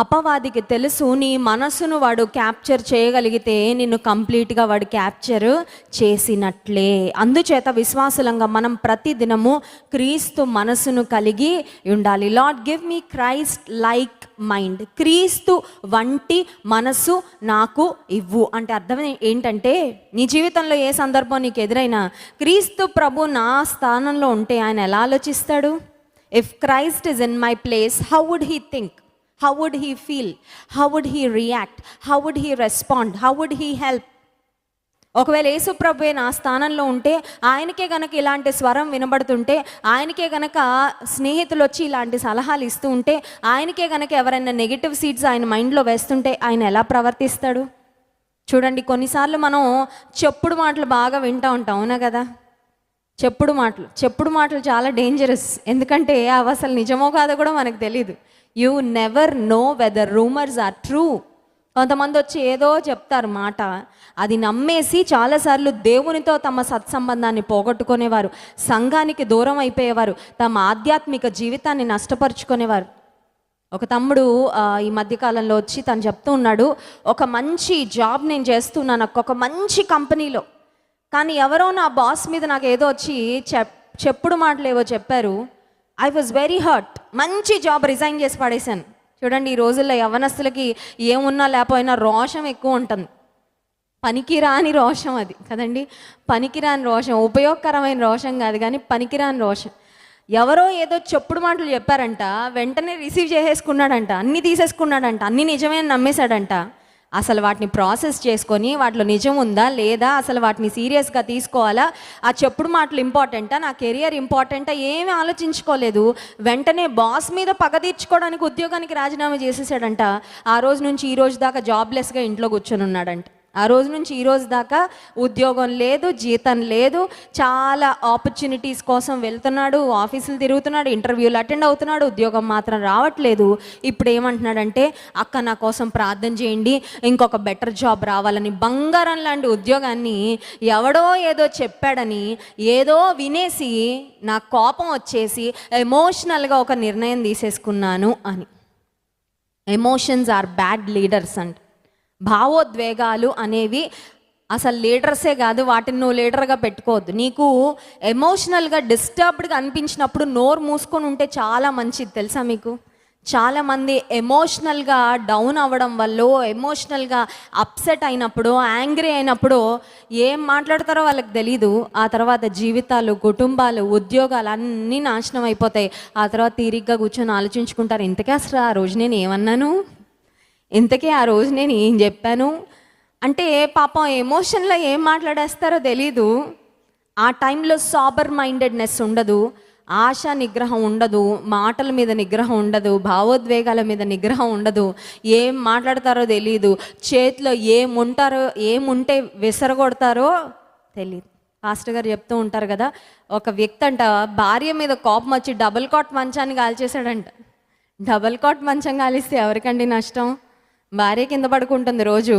అపవాదికి తెలుసు నీ మనసును వాడు క్యాప్చర్ చేయగలిగితే నిన్ను కంప్లీట్గా వాడు క్యాప్చర్ చేసినట్లే. అందుచేత విశ్వాసులంగా మనం ప్రతిదినము క్రీస్తు మనసును కలిగి ఉండాలి. Lord give me Christ like mind. క్రీస్తు వంటి మనసు నాకు ఇవ్వు అంటే అర్థం ఏంటంటే, నీ జీవితంలో ఏ సందర్భం నీకు ఎదురైనా క్రీస్తు ప్రభు నా స్థానంలో ఉంటే ఆయన ఎలా ఆలోచిస్తాడు? If Christ is in my place, how would he think? How would he feel? How would he react? How would he respond? How would he help? ఒకవేళ యేసు ప్రభువే నా స్థానంలో ఉంటే, ఆయనకే గనక ఇలాంటి స్వరం వినబడుతుంటే, ఆయనకే గనక స్నేహితులు వచ్చి ఇలాంటి సలహాలు ఇస్తూ ఉంటే, ఆయనకే గనక ఎవరైనా నెగిటివ్ సీడ్స్ ఆయన మైండ్లో వేస్తుంటే ఆయన ఎలా ప్రవర్తిస్తాడు? చూడండి, కొన్నిసార్లు మనం చెప్పుడు మాటలు బాగా వింటూ ఉంటాం, అవునా కదా? చెప్పుడు మాటలు చాలా డేంజరస్. ఎందుకంటే అవి అసలు నిజమో కాదో కూడా మనకు తెలియదు. You never know whether rumours are true. కొంతమంది వచ్చి ఏదో చెప్తారు మాట, అది నమ్మేసి చాలాసార్లు దేవునితో తమ సత్సంబంధాన్ని పోగొట్టుకునేవారు, సంఘానికి దూరం అయిపోయేవారు, తమ ఆధ్యాత్మిక జీవితాన్ని నష్టపరుచుకునేవారు. ఒక తమ్ముడు ఈ మధ్యకాలంలో వచ్చి తను చెప్తూ ఉన్నాడు, ఒక మంచి జాబ్ నేను చేస్తున్నాను ఒక మంచి కంపెనీలో, కానీ ఎవరో నా బాస్ మీద నాకు ఏదో వచ్చి చెప్పుడు మాటలు ఏవో చెప్పారు. I was very hurt. మంచి జాబ్ రిజైన్ చేసి పడేశాను. చూడండి, ఈ రోజుల్లో యవ్వనస్తులకి ఏమున్నా లేకపోయినా రోషం ఎక్కువ ఉంటుంది. పనికిరాని రోషం అది కదండి, పనికిరాని రోషం, ఉపయోగకరమైన రోషం కాదు కానీ పనికిరాని రోషం. ఎవరో ఏదో చెప్పుడు మాటలు చెప్పారంట, వెంటనే రిసీవ్ చేసేసుకున్నాడంట, అన్నీ తీసేసుకున్నాడంట, అన్నీ నిజమే అని నమ్మేశాడంట. అసలు వాటిని ప్రాసెస్ చేసుకొని వాటిలో నిజం ఉందా లేదా, అసలు వాటిని సీరియస్గా తీసుకోవాలా, ఆ చెప్పుడు మాటలు ఇంపార్టెంటా, నా కెరియర్ ఇంపార్టెంటా, ఏమీ ఆలోచించుకోలేదు. వెంటనే బాస్ మీద పగ తీర్చుకోవడానికి ఉద్యోగానికి రాజీనామా చేసేసాడంట. ఆ రోజు నుంచి ఈ రోజు దాకా జాబ్లెస్గా ఇంట్లో కూర్చొని ఉన్నాడంట. ఆ రోజు నుంచి ఈ రోజు దాకా ఉద్యోగం లేదు, జీతం లేదు, చాలా ఆపర్చునిటీస్ కోసం వెళ్తున్నాడు, ఆఫీసులు తిరుగుతున్నాడు, ఇంటర్వ్యూలు అటెండ్ అవుతున్నాడు, ఉద్యోగం మాత్రం రావట్లేదు. ఇప్పుడు ఏమంటున్నాడంటే, అక్క నా కోసం ప్రార్థన చేయండి, ఇంకొక బెటర్ జాబ్ రావాలని. బంగారం లాంటి ఉద్యోగాన్ని ఎవడో ఏదో చెప్పాడని ఏదో వినేసి నా కోపం వచ్చేసి ఎమోషనల్గా ఒక నిర్ణయం తీసేసుకున్నాను అని. ఎమోషన్స్ ఆర్ బ్యాడ్ లీడర్స్ అంట. భావోద్వేగాలు అనేవి అసలు లీడర్సే కాదు, వాటిని నువ్వు లీడర్గా పెట్టుకోవద్దు. నీకు ఎమోషనల్గా డిస్టర్బ్డ్గా అనిపించినప్పుడు నోరు మూసుకొని ఉంటే చాలా మంచిది, తెలుసా మీకు? చాలామంది ఎమోషనల్గా డౌన్ అవ్వడం వల్ల, ఎమోషనల్గా అప్సెట్ అయినప్పుడు, యాంగ్రీ అయినప్పుడు ఏం మాట్లాడతారో వాళ్ళకి తెలీదు. ఆ తర్వాత జీవితాలు, కుటుంబాలు, ఉద్యోగాలు అన్నీ నాశనం అయిపోతాయి. ఆ తర్వాత తీరిగ్గా కూర్చొని ఆలోచించుకుంటారు, ఇంతకీ అసలు ఆ రోజు నేను ఏమన్నాను, ఇంతకీ ఆ రోజు నేను ఏం చెప్పాను అంటే. పాపం ఎమోషన్లో ఏం మాట్లాడేస్తారో తెలీదు. ఆ టైంలో సాబర్ మైండెడ్నెస్ ఉండదు, ఆశ నిగ్రహం ఉండదు, మాటల మీద నిగ్రహం ఉండదు, భావోద్వేగాల మీద నిగ్రహం ఉండదు, ఏం మాట్లాడతారో తెలీదు, చేతిలో ఏముంటే విసరగొడతారో తెలీదు. పాస్టర్ గారు చెప్తూ ఉంటారు కదా, ఒక వ్యక్తి అంట భార్య మీద కోపం వచ్చి డబుల్ కాట్ మంచాన్ని కాల్చేశాడంట. డబుల్ కాట్ మంచం కాలిస్తే ఎవరికండి నష్టం? భార్య కింద పడుకుంటుంది రోజు,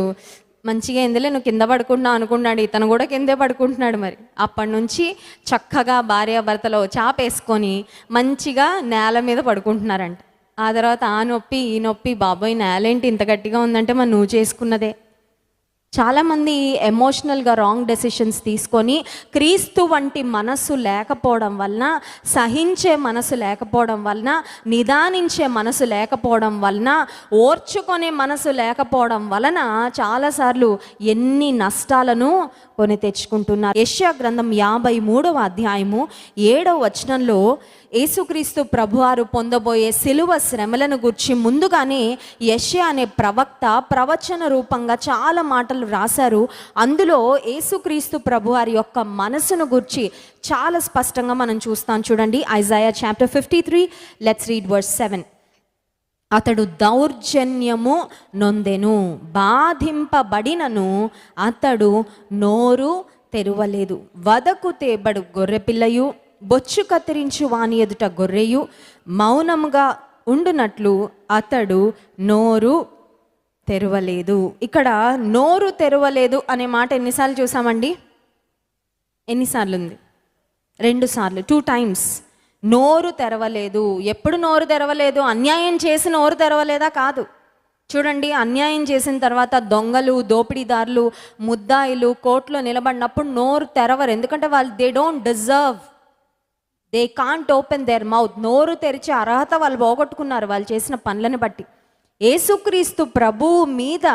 మంచిగా ఎందులే నువ్వు కింద పడుకుంటున్నావు అనుకున్నాడు, ఇతను కూడా కిందే పడుకుంటున్నాడు. మరి అప్పటి నుంచి చక్కగా భార్యాభర్తలో చాపేసుకొని మంచిగా నేల మీద పడుకుంటున్నారంట. ఆ తర్వాత ఆ నొప్పి ఈ నొప్పి, బాబోయ్ నేలేంటి ఇంత గట్టిగా ఉందంటే మరి నువ్వు చేసుకున్నదే. చాలామంది ఎమోషనల్గా రాంగ్ డెసిషన్స్ తీసుకొని క్రీస్తు వంటి మనసు లేకపోవడం వలన, సహించే మనసు లేకపోవడం వలన, నిదానించే మనసు లేకపోవడం వలన, ఓర్చుకునే మనసు లేకపోవడం వలన చాలాసార్లు ఎన్ని నష్టాలను కొని తెచ్చుకుంటున్నారు. యెషయా గ్రంథం 53వ అధ్యాయము 7వ వచనంలో యేసుక్రీస్తు ప్రభువారు పొందబోయే సిలువ శ్రమలను గురించి ముందుగానే యెషయా అనే ప్రవక్త ప్రవచన రూపంగా చాలా మాటలు రాశారు. అందులో యేసుక్రీస్తు ప్రభువారి యొక్క మనసును గురించి చాలా స్పష్టంగా మనం చూస్తాం. చూడండి, Isaiah chapter 53, let's read verse 7. అతడు దౌర్జన్యము నొందెను, బాధింపబడినను అతడు నోరు తెరువలేదు. వదకు తేబడు గొర్రెపిల్లయు, బొచ్చు కత్తిరించు వాని ఎదుట గొర్రెయు మౌనముగా ఉండునట్లు అతడు నోరు తెరవలేదు. ఇక్కడ నోరు తెరవలేదు అనే మాట ఎన్నిసార్లు చూసామండి? ఎన్నిసార్లు ఉంది? 2 సార్లు, 2 times. నోరు తెరవలేదు. ఎప్పుడు నోరు తెరవలేదు? అన్యాయం చేసి నోరు తెరవలేదా? కాదు. చూడండి, అన్యాయం చేసిన తర్వాత దొంగలు, దోపిడీదారులు, ముద్దాయిలు కోర్టులో నిలబడినప్పుడు నోరు తెరవరు. ఎందుకంటే వాళ్ళు they don't deserve, they can't open there mouth. నోరు తెరిచే అర్హత వాళ్ళు పోగొట్టుకున్నారు వాళ్ళు చేసిన పనులను బట్టి. యేసుక్రీస్తు ప్రభువు మీద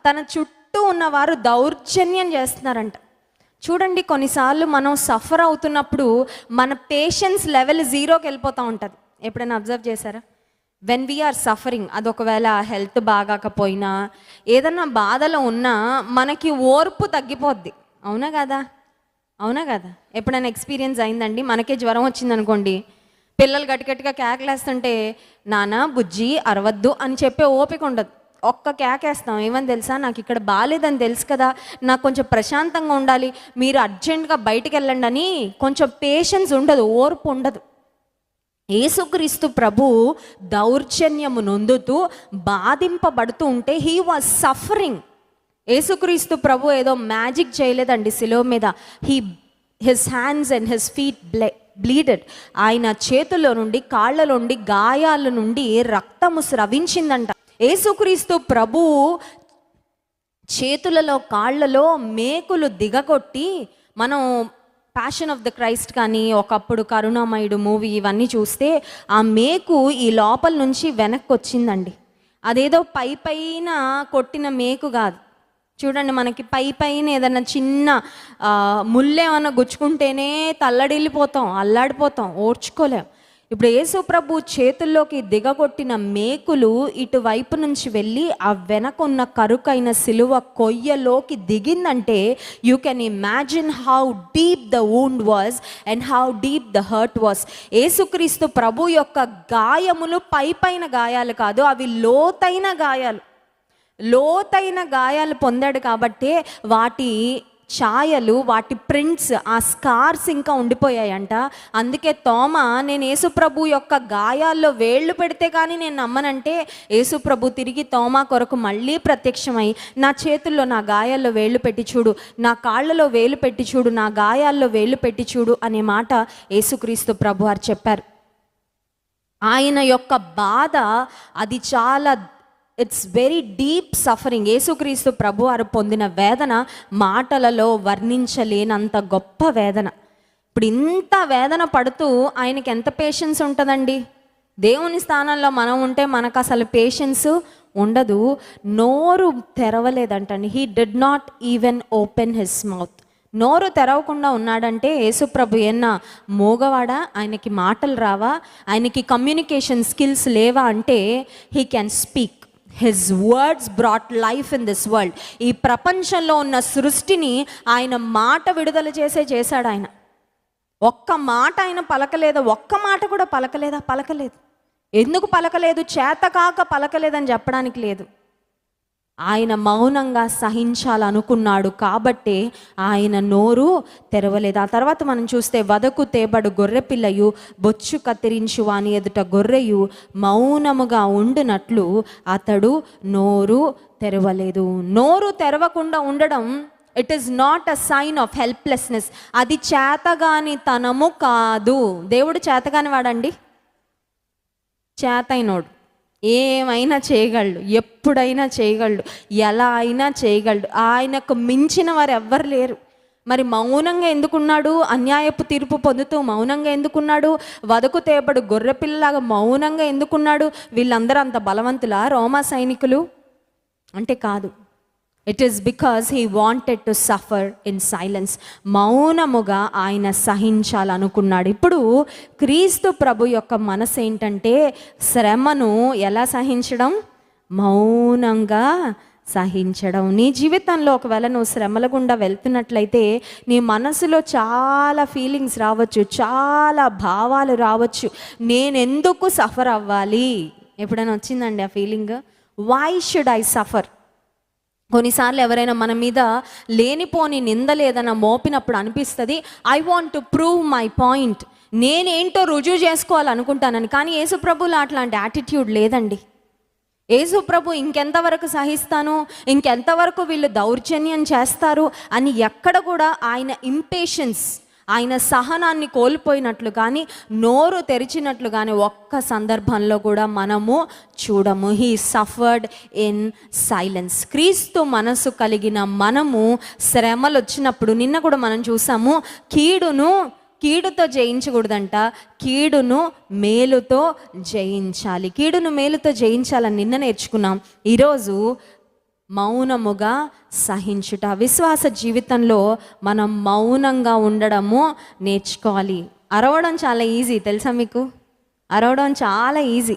తన చుట్టూ ఉన్నవారు దౌర్జన్యం చేస్తున్నారంట. చూడండి, కొన్నిసార్లు మనం సఫర్ అవుతున్నప్పుడు మన పేషెన్స్ లెవెల్ జీరోకి వెళ్ళిపోతూ ఉంటుంది. ఎప్పుడైనా అబ్జర్వ్ చేశారా? వెన్ వీఆర్ సఫరింగ్, అది ఒకవేళ హెల్త్ బాగాకపోయినా ఏదన్నా బాధలో ఉన్నా మనకి ఓర్పు తగ్గిపోద్ది. అవునా కదా? అవునా కదా? ఎప్పుడైనా ఎక్స్పీరియన్స్ అయిందండి? మనకే జ్వరం వచ్చిందనుకోండి, పిల్లలు గట్టిగట్టిగా కేకలేస్తుంటే నాన్న బుజ్జి అరవద్దు అని చెప్పే ఓపిక ఉండదు. ఒక్క కేకేస్తాం, ఏమని తెలుసా, నాకు ఇక్కడ బాగాలేదని తెలుసు కదా, నాకు కొంచెం ప్రశాంతంగా ఉండాలి, మీరు అర్జెంటుగా బయటికి వెళ్ళండి అని కొంచెం పేషెన్స్ ఉండదు, ఓర్పు ఉండదు. యేసుక్రీస్తు ప్రభు దౌర్జన్యము నొందుతూ బాధింపబడుతూ ఉంటే హీ వాజ్ సఫరింగ్. యేసుక్రీస్తు ప్రభు ఏదో మ్యాజిక్ చేయలేదండి శిలువ మీద. His hands and his feet bleeded. ఆయన చేతుల్లో నుండి కాళ్ళ నుండి గాయాల నుండి రక్తము స్రవించిందంట. యేసుక్రీస్తు ప్రభు చేతులలో కాళ్ళలో మేకులు దిగగొట్టి, మనం ప్యాషన్ ఆఫ్ ద క్రైస్ట్ కానీ ఒకప్పుడు కరుణామయుడు మూవీ ఇవన్నీ చూస్తే ఆ మేకు ఈ లోపల నుంచి వెనక్కి వచ్చిందండి. అదేదో పైన కొట్టిన మేకు కాదు. చూడండి, మనకి పైన ఏదైనా చిన్న ముళ్ళేమన్నా గుచ్చుకుంటేనే తల్లడిల్లిపోతాం, అల్లాడిపోతాం, ఓర్చుకోలేం. ఇప్పుడు యేసు ప్రభు చేతుల్లోకి దిగగొట్టిన మేకులు ఇటువైపు నుంచి వెళ్ళి ఆ వెనకున్న కరుకైన సిలువ కొయ్యలోకి దిగిందంటే you can imagine how deep the wound was and how deep the hurt was. యేసుక్రీస్తు ప్రభు యొక్క గాయములు పైన గాయాలు కాదు, అవి లోతైన గాయాలు. లోతైన గాయాలు పొందాడు కాబట్టే వాటి ఛాయలు, వాటి ప్రింట్స్, ఆ స్కార్స్ ఇంకా ఉండిపోయాయంట. అందుకే తోమా, నేను యేసుప్రభు యొక్క గాయాల్లో వేళ్ళు పెడితే కానీ నేను నమ్మనంటే, యేసుప్రభు తిరిగి తోమా కొరకు మళ్ళీ ప్రత్యక్షమై, నా చేతుల్లో నా గాయాల్లో వేళ్ళు పెట్టి చూడు, నా కాళ్ళలో వేలు పెట్టి చూడు, నా గాయాల్లో వేళ్ళు పెట్టి చూడు అనే మాట యేసుక్రీస్తు ప్రభు వారు చెప్పారు. ఆయన యొక్క బాధ అది చాలా, ఇట్స్ వెరీ డీప్ సఫరింగ్. యేసుక్రీస్తు ప్రభు వారు పొందిన వేదన మాటలలో వర్ణించలేనంత గొప్ప వేదన. ఇప్పుడు ఇంత వేదన పడుతూ ఆయనకి ఎంత పేషెన్స్ ఉంటుందండి? దేవుని స్థానంలో మనం ఉంటే మనకు అసలు పేషెన్స్ ఉండదు. నోరు తెరవలేదంటండి. He did not even open his mouth. నోరు తెరవకుండా ఉన్నాడంటే యేసుప్రభు ఏమన్నా మోగవాడా? ఆయనకి మాటలు రావా? ఆయనకి కమ్యూనికేషన్ స్కిల్స్ లేవా అంటే he can speak. His words brought life in this world. ఈ ప్రపంచంలో ఉన్న సృష్టిని ఆయన మాట విడుదల చేశాడు. ఆయన ఒక్క మాట ఆయన పలకలేదా? ఒక్క మాట కూడా పలకలేదా? పలకలేదు. ఎందుకు పలకలేదు? చేతకాక పలకలేదని చెప్పడానికి లేదు. ఆయన మౌనంగా సహించాలనుకున్నాడు కాబట్టే ఆయన నోరు తెరవలేదు. ఆ తర్వాత మనం చూస్తే, వదకు తేబడు గొర్రె పిల్లయు బొచ్చు కత్తిరించు వాని ఎదుట గొర్రెయు మౌనముగా ఉండునట్లు అతడు నోరు తెరవలేదు. నోరు తెరవకుండా ఉండడం it is not a sign of helplessness. అది చేతగాని తనము కాదు. దేవుడు చేతగాని వాడండి, చేతైనోడు. ఏమైనా చేయగలడు, ఎప్పుడైనా చేయగలడు, ఎలా అయినా చేయగలడు. ఆయనకు మించిన వారు ఎవ్వరు లేరు. మరి మౌనంగా ఎందుకున్నాడు? అన్యాయపు తీర్పు పొందుతూ మౌనంగా ఎందుకున్నాడు? వదకు తేబడు గొర్రెపిల్లలాగా మౌనంగా ఎందుకున్నాడు? వీళ్ళందరూ అంత బలవంతులా రోమా సైనికులు అంటే? కాదు. It is because he wanted to suffer in silence. మౌనముగా ఆయన సహించాలనుకున్నాడు. ఇప్పుడు క్రీస్తు ప్రభు యొక్క మనసు ఏంటంటే, శ్రమను ఎలా సహించడం? మౌనంగా సహించడం. నీ జీవితంలో ఒకవేళ నువ్వు శ్రమల గుండా వెళ్తున్నట్లయితే నీ మనసులో చాలా ఫీలింగ్స్ రావచ్చు, చాలా భావాలు రావచ్చు. నేనెందుకు సఫర్ అవ్వాలి? ఎప్పుడైనా వచ్చిందండి ఆ feeling? Why should I suffer? కొన్నిసార్లు ఎవరైనా మన మీద లేనిపోని నిందలు ఏదైనా మోపినప్పుడు అనిపిస్తుంది, I want to prove my point, నేనేంటో రుజువు చేసుకోవాలనుకుంటానని. కానీ యేసుప్రభులో అట్లాంటి యాటిట్యూడ్ లేదండి. యేసుప్రభు ఇంకెంతవరకు సహిస్తాను, ఇంకెంతవరకు వీళ్ళు దౌర్జన్యం చేస్తారు అని ఎక్కడ కూడా ఆయన ఇంపేషెన్స్, ఆయన సహనాన్ని కోల్పోయినట్లు కానీ నోరు తెరిచినట్లు కానీ ఒక్క సందర్భంలో కూడా మనము చూడము. He suffered in silence. క్రీస్తు మనసు కలిగిన మనము శ్రమలు వచ్చినప్పుడు, నిన్న కూడా మనం చూసాము, కీడుతో జయించకూడదంట, కీడును మేలుతో జయించాలి. కీడును మేలుతో జయించాలని నిన్న నేర్చుకున్నాం. ఈరోజు మౌనముగా సహించుట. విశ్వాస జీవితంలో మనం మౌనంగా ఉండడము నేర్చుకోవాలి. అరవడం చాలా ఈజీ తెలుసా మీకు? అరవడం చాలా ఈజీ.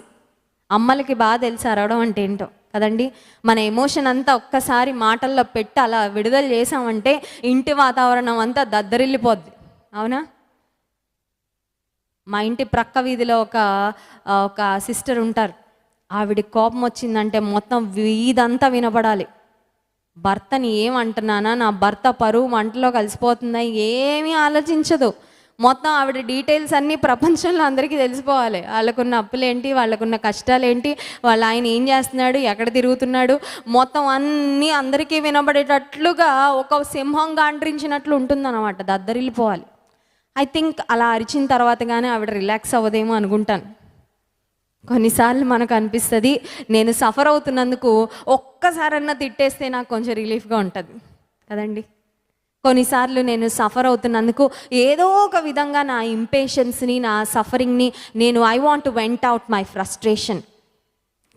అమ్మలకి బాగా తెలుసు అరవడం అంటే ఏంటో కదండి. మన ఎమోషన్ అంతా ఒక్కసారి మాటల్లో పెట్టి అలా విడుదల చేసామంటే ఇంటి వాతావరణం అంతా దద్దరిల్లిపోద్ది. అవునా? మా ఇంటి ప్రక్క వీధిలో ఒక సిస్టర్ ఉంటారు. ఆవిడ కోపం వచ్చిందంటే మొత్తం వీధంతా వినపడాలి. భర్తని ఏమంటున్నానా, నా భర్త పరువు మంటలో కలిసిపోతుందా, ఏమీ ఆలోచించదు. మొత్తం ఆవిడ డీటెయిల్స్ అన్నీ ప్రపంచంలో అందరికీ తెలిసిపోవాలి. వాళ్ళకున్న అప్పులేంటి, వాళ్ళకున్న కష్టాలేంటి, వాళ్ళ ఆయన ఏం చేస్తున్నాడు, ఎక్కడ తిరుగుతున్నాడు, మొత్తం అన్నీ అందరికీ వినబడేటట్లుగా ఒక సింహం గాండ్రించినట్లు ఉంటుందన్నమాట. దద్దరిల్లిపోవాలి. ఐ థింక్ అలా అరిచిన తర్వాత కానీ ఆవిడ రిలాక్స్ అవ్వదేమో అనుకుంటాను. కొన్నిసార్లు మనకు అనిపిస్తుంది, నేను సఫర్ అవుతున్నందుకు ఒక్కసారన్నా తిట్టేస్తే నాకు కొంచెం రిలీఫ్గా ఉంటుంది కదండి. కొన్నిసార్లు నేను సఫర్ అవుతున్నందుకు ఏదో ఒక విధంగా నా ఇంపేషన్స్ని, నా సఫరింగ్ని I want to vent out my frustration.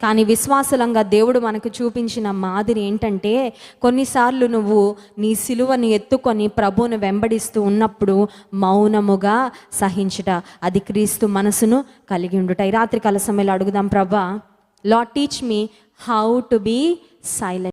కానీ విశ్వాసలంగా దేవుడు మనకు చూపించిన మాదిరి ఏంటంటే, కొన్నిసార్లు నువ్వు నీ సిలువను ఎత్తుకొని ప్రభువును వెంబడిస్తూ ఉన్నప్పుడు మౌనముగా సహించుట, అది క్రీస్తు మనసును కలిగి ఉండుట. ఈ రాత్రికాల సమయంలో అడుగుదాం, ప్రభా, lord teach me how to be silent.